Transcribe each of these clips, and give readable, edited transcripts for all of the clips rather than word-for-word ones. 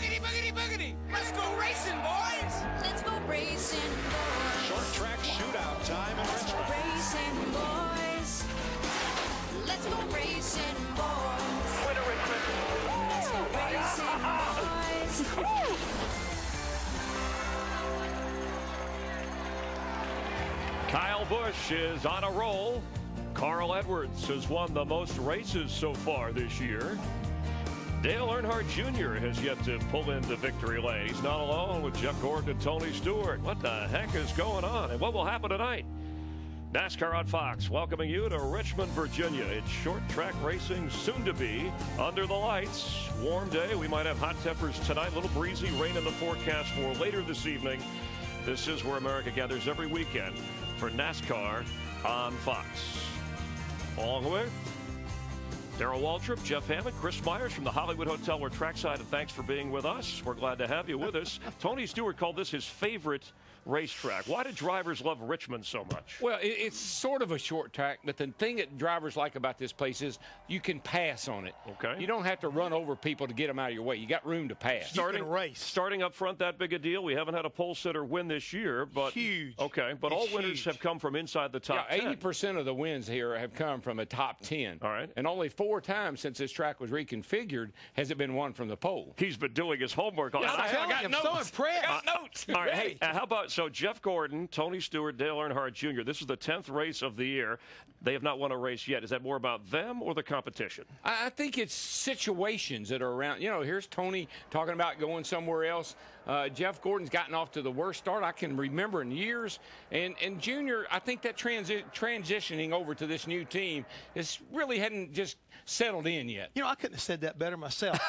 boogity, boogity, boogity. Let's go racing, boys. Let's go racing, boys. Short track shootout time in Let's go Richmond. racing, boys. Let's go racing, boys. Winner Richmond. Let's go racing, boys. Kyle Busch is on a roll. Carl Edwards has won the most races so far this year. Dale Earnhardt Jr. has yet to pull into victory lane. He's not alone with Jeff Gordon and Tony Stewart. What the heck is going on? And what will happen tonight? NASCAR on Fox welcoming you to Richmond, Virginia. It's short track racing, soon to be under the lights. Warm day. We might have hot temps tonight. A little breezy, rain in the forecast for later this evening. This is where America gathers every weekend for NASCAR on Fox. Along with Darrell Waltrip, Jeff Hammond, Chris Myers from the Hollywood Hotel. We're trackside, and thanks for being with us. We're glad to have you with us. Tony Stewart called this his favorite racetrack. Why do drivers love Richmond so much? Well, it's sort of a short track, but the thing that drivers like about this place is you can pass on it. Okay. You don't have to run over people to get them out of your way. You got room to pass. Starting up front, that big a deal. We haven't had a pole sitter win this year, but huge. Okay, but all winners have come from inside the top 10. 80% of the wins here have come from a top 10. All right. And only 4 times since this track was reconfigured has it been won from the pole. He's been doing his homework on I'm so impressed. I got notes. All right, hey, how about, so Jeff Gordon, Tony Stewart, Dale Earnhardt Jr., this is the 10th race of the year. They have not won a race yet. Is that more about them or the competition? I think it's situations that are around. You know, here's Tony talking about going somewhere else. Jeff Gordon's gotten off to the worst start I can remember in years. And Junior, I think that transitioning over to this new team really hadn't just settled in yet. You know, I couldn't have said that better myself.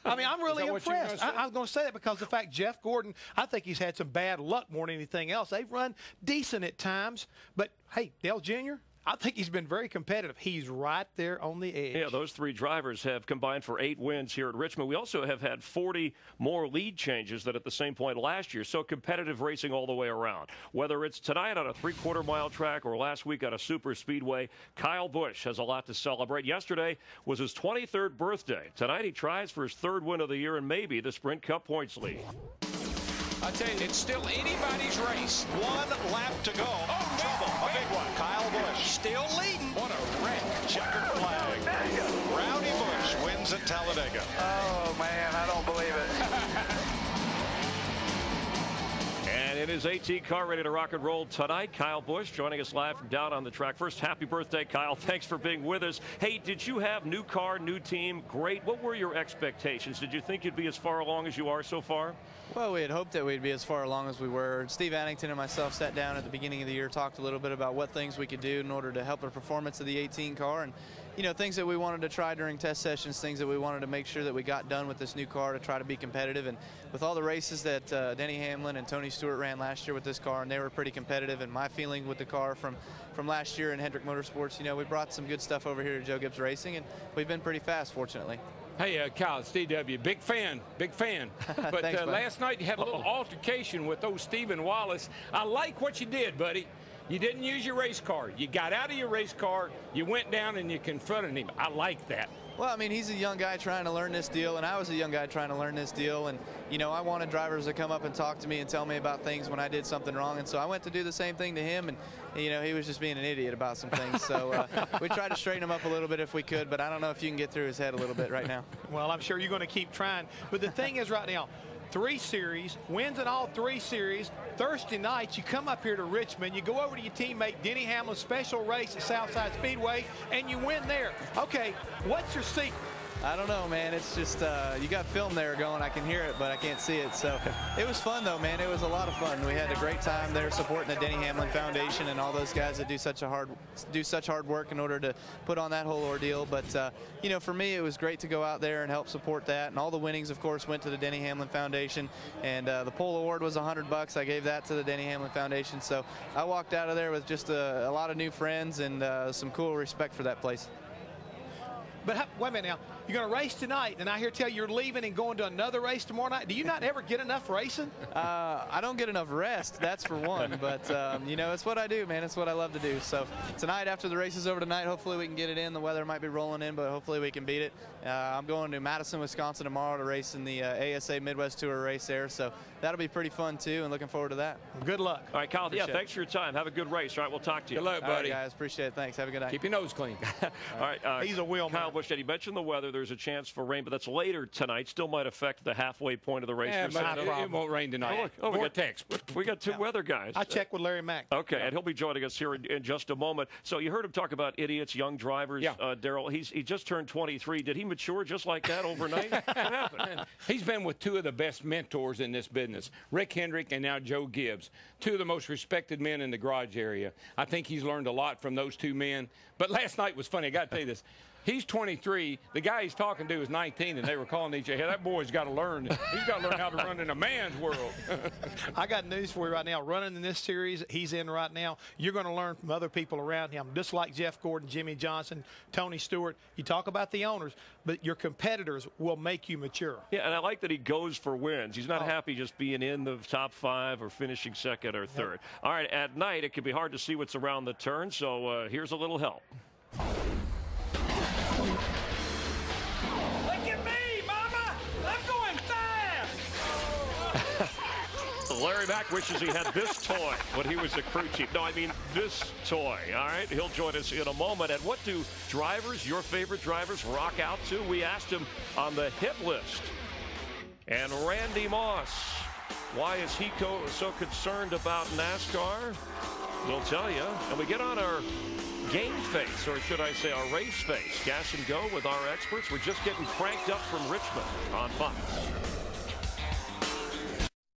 I mean, I'm really impressed. I was going to say that because the fact Jeff Gordon, I think he's had some bad luck more than anything else. They've run decent at times, but hey, Dale Jr., I think he's been very competitive. He's right there on the edge. Yeah, those 3 drivers have combined for 8 wins here at Richmond. We also have had 40 more lead changes than at the same point last year, so competitive racing all the way around. Whether it's tonight on a 3/4-mile track or last week on a super speedway, Kyle Busch has a lot to celebrate. Yesterday was his 23rd birthday. Tonight he tries for his 3rd win of the year and maybe the Sprint Cup points lead. I tell you, it's still anybody's race. 1 lap to go. Oh, trouble. A big one. Kyle Busch still leading. What a wreck. Checkered flag. Rowdy Busch wins at Talladega. Oh, man, I don't believe it. And it is AT car ready to rock and roll tonight. Kyle Busch joining us live from down on the track. First, happy birthday, Kyle. Thanks for being with us. Hey, did you have new car, new team? Great. What were your expectations? Did you think you'd be as far along as you are so far? Well, we had hoped that we'd be as far along as we were. Steve Addington and myself sat down at the beginning of the year, talked a little bit about what things we could do in order to help the performance of the 18 car, and you know, things that we wanted to try during test sessions, things that we wanted to make sure that we got done with this new car to try to be competitive. And with all the races that Denny Hamlin and Tony Stewart ran last year with this car, and they were pretty competitive, and my feeling with the car from last year in Hendrick Motorsports, you know, we brought some good stuff over here to Joe Gibbs Racing, and we've been pretty fast, fortunately. Hey, Kyle, it's DW. Big fan. Big fan. But Thanks, last night you had a little altercation with old Stephen Wallace. I like what you did, buddy. You didn't use your race car. You got out of your race car, you went down and you confronted him. I like that. Well, I mean, he's a young guy trying to learn this deal, and I was a young guy trying to learn this deal. And, you know, I wanted drivers to come up and talk to me and tell me about things when I did something wrong. And so I went to do the same thing to him, and, you know, he was just being an idiot about some things. So we tried to straighten him up a little bit if we could, but I don't know if you can get through his head a little bit right now. Well, I'm sure you're going to keep trying. But the thing is right now, 3 series, wins in all 3 series. Thursday night, you come up here to Richmond, you go over to your teammate Denny Hamlin's special race at Southside Speedway, and you win there. Okay, what's your secret? I don't know, man. It's just you got film there going. I can hear it, but I can't see it. So it was fun, though, man. It was a lot of fun. We had a great time there supporting the Denny Hamlin Foundation and all those guys that do such hard work in order to put on that whole ordeal. But you know, for me, it was great to go out there and help support that. And all the winnings, of course, went to the Denny Hamlin Foundation. And the pole award was $100. I gave that to the Denny Hamlin Foundation. So I walked out of there with just a lot of new friends and some cool respect for that place. But wait a minute now. you're going to race tonight, and I hear tell you're leaving and going to another race tomorrow night. Do you not ever get enough racing? I don't get enough rest, that's for one. But, you know, it's what I do, man. It's what I love to do. So tonight, after the race is over tonight, hopefully we can get it in. The weather might be rolling in, but hopefully we can beat it. I'm going to Madison, Wisconsin tomorrow to race in the ASA Midwest Tour race there. So that'll be pretty fun, too, and looking forward to that. Good luck. All right, Kyle, thanks for your time. Have a good race. All right, we'll talk to you. Good luck, buddy. All right, guys. Appreciate it. Thanks. Have a good night. Keep your nose clean. All right. He's a wheel man. Kyle Busch, he mentioned the weather. There's a chance for rain, but that's later tonight. Still might affect the halfway point of the race. Yeah, but it won't rain tonight. We got two weather guys. I checked with Larry Mack. Okay, and he'll be joining us here in just a moment. So you heard him talk about idiots, young drivers. Yeah. Daryl, he just turned 23. Did he mature just like that overnight? What happened? He's been with two of the best mentors in this business, Rick Hendrick and now Joe Gibbs, two of the most respected men in the garage area. I think he's learned a lot from those two men. But last night was funny. I got to tell you this. He's 23. The guy he's talking to is 19, and they were calling each other, hey, that boy's got to learn. He's got to learn how to run in a man's world. I got news for you right now. Running in this series he's in right now, you're going to learn from other people around him, just like Jeff Gordon, Jimmy Johnson, Tony Stewart. You talk about the owners, but your competitors will make you mature. Yeah, and I like that he goes for wins. He's not happy just being in the top 5 or finishing second or third. All right, at night, it can be hard to see what's around the turn, so here's a little help. Look at me, Mama! I'm going fast! Larry Mack wishes he had this toy when he was a crew chief. No, I mean this toy, all right? He'll join us in a moment. And what do drivers, your favorite drivers, rock out to? We asked him on the hit list. And Randy Moss, why is he so concerned about NASCAR? We'll tell you. And we get on our game face, or should I say our race face. Gas and Go with our experts. We're just getting cranked up from Richmond on Fox.